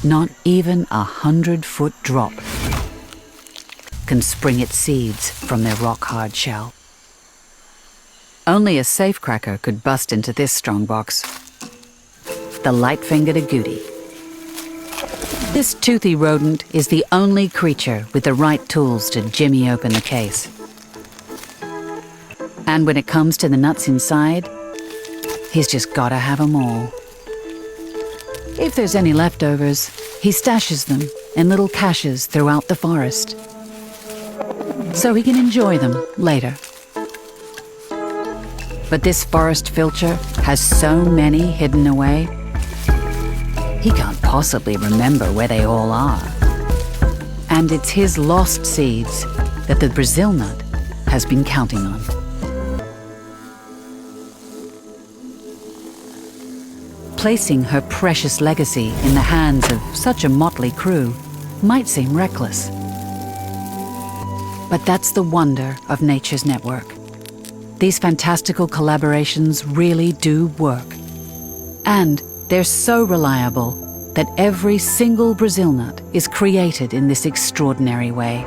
not even 100-foot drop can spring its seeds from their rock-hard shell. Only a safecracker could bust into this strongbox. The light-fingered agouti. This toothy rodent is the only creature with the right tools to jimmy open the case. And when it comes to the nuts inside, he's just gotta have 'em all. If there's any leftovers, he stashes them in little caches throughout the forest, so he can enjoy them later. But this forest filcher has so many hidden away, he can't possibly remember where they all are. And it's his lost seeds that the Brazil nut has been counting on. Placing her precious legacy in the hands of such a motley crew might seem reckless. But that's the wonder of nature's network. These fantastical collaborations really do work. And they're so reliable that every single Brazil nut is created in this extraordinary way.